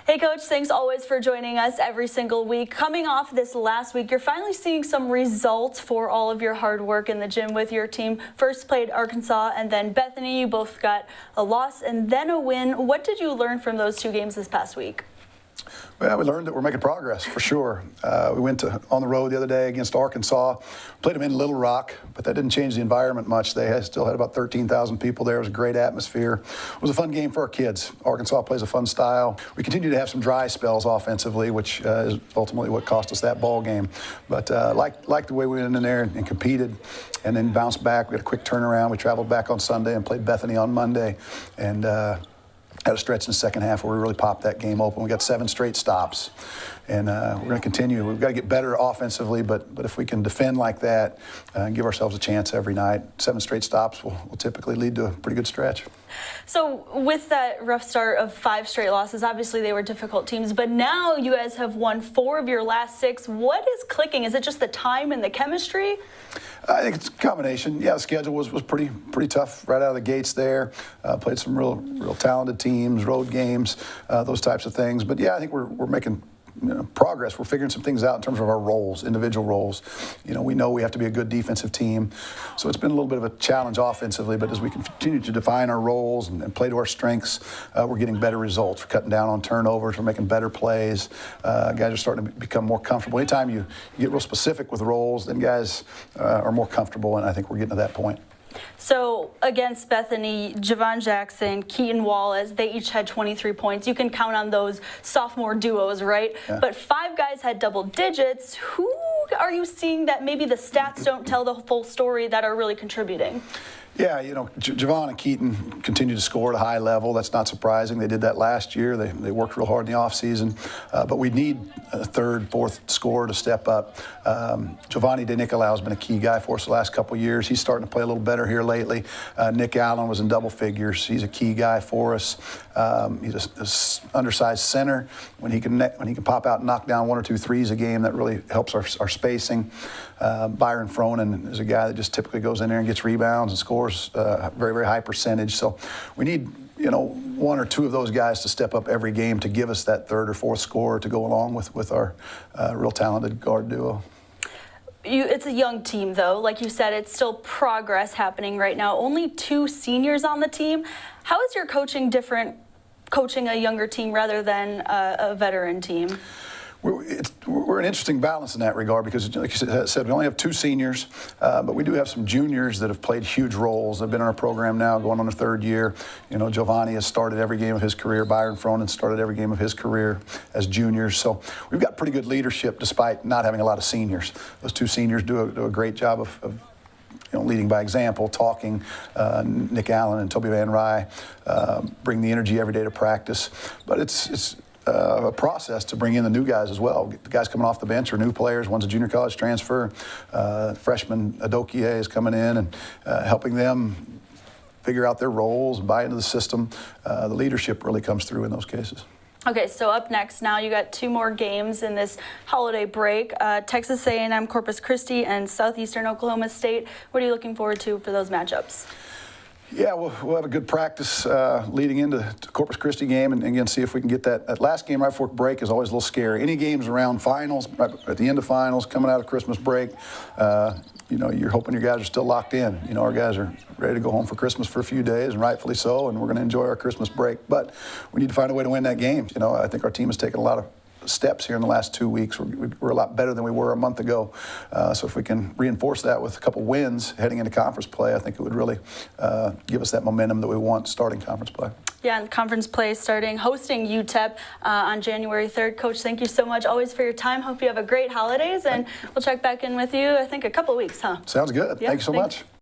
Hey, Coach, thanks always for joining us every single week. Coming off this last week, you're finally seeing some results for all of your hard work in the gym with your team. First played Arkansas and then Bethany. You both got a loss and then a win. What did you learn from those two games this past week? Well, we learned that we're making progress, for sure. We went on the road the other day against Arkansas, played them in Little Rock, but that didn't change the environment much. They still had about 13,000 people there. It was a great atmosphere. It was a fun game for our kids. Arkansas plays a fun style. We continue to have some dry spells offensively, which is ultimately what cost us that ball game. But like the way we went in there and competed and then bounced back. We had a quick turnaround. We traveled back on Sunday and played Bethany on Monday. And had a stretch in the second half where we really popped that game open. We got 7 straight stops, and we're going to continue. We've got to get better offensively, but if we can defend like that and give ourselves a chance every night, 7 straight stops will typically lead to a pretty good stretch. So with that rough start of 5 straight losses, obviously they were difficult teams, but now you guys have won 4 of your last 6. What is clicking? Is it just the time and the chemistry? I think it's a combination. Yeah, the schedule was pretty tough right out of the gates there. Played some real talented teams, road games, those types of things. But yeah, I think we're making progress. We're figuring some things out in terms of our roles, individual roles. We know we have to be a good defensive team. So it's been a little bit of a challenge offensively, but as we continue to define our roles and play to our strengths, we're getting better results. We're cutting down on turnovers. We're making better plays. Guys are starting to become more comfortable. Anytime you get real specific with roles, then guys are more comfortable, and I think we're getting to that point. So against Bethany, Javon Jackson, Keaton Wallace, they each had 23 points. You can count on those sophomore duos, right? Yeah. But 5 guys had double digits. Who are you seeing that maybe the stats don't tell the full story that are really contributing? Yeah, Javon and Keaton continue to score at a high level. That's not surprising. They did that last year. They worked real hard in the offseason. But we need a 3rd, 4th scorer to step up. Giovanni DeNicolau has been a key guy for us the last couple of years. He's starting to play a little better here lately. Nick Allen was in double figures. He's a key guy for us. He's an undersized center. When he can pop out and knock down 1 or 2 threes a game, that really helps our spacing. Byron Fronin is a guy that just typically goes in there and gets rebounds and scores very, very high percentage. So we need 1 or 2 of those guys to step up every game to give us that 3rd or 4th scorer to go along with our real talented guard duo. It's a young team, though. Like you said, it's still progress happening right now. Only 2 seniors on the team. How is your coaching different, coaching a younger team rather than a veteran team? We're an interesting balance in that regard because, like you said, we only have 2 seniors, but we do have some juniors that have played huge roles. They've been in our program now, going on their 3rd year. Giovanni has started every game of his career. Byron Fronin started every game of his career as juniors. So we've got pretty good leadership despite not having a lot of seniors. Those 2 seniors do a great job of leading by example, talking. Nick Allen and Toby Van Rye bring the energy every day to practice. But it's a process to bring in the new guys as well. The guys coming off the bench are new players. One's a junior college transfer. Freshman Adokie is coming in and helping them figure out their roles, buy into the system. The leadership really comes through in those cases. Okay, so up next now, you got 2 more games in this holiday break. Texas A&M, Corpus Christi, and Southeastern Oklahoma State. What are you looking forward to for those matchups? Yeah, we'll have a good practice leading into the Corpus Christi game and again see if we can get that last game right before break is always a little scary. Any games around finals, right at the end of finals, coming out of Christmas break, you're hoping your guys are still locked in. Our guys are ready to go home for Christmas for a few days, and rightfully so, and we're going to enjoy our Christmas break. But we need to find a way to win that game. I think our team has taken a lot of steps here in the last 2 weeks. We're a lot better than we were a month ago. So if we can reinforce that with a couple wins heading into conference play, I think it would really give us that momentum that we want starting conference play. Yeah, and conference play hosting UTEP on January 3rd. Coach, thank you so much always for your time. Hope you have a great holidays, and we'll check back in with you, I think, a couple weeks, huh? Sounds good. Yeah, thank you so much.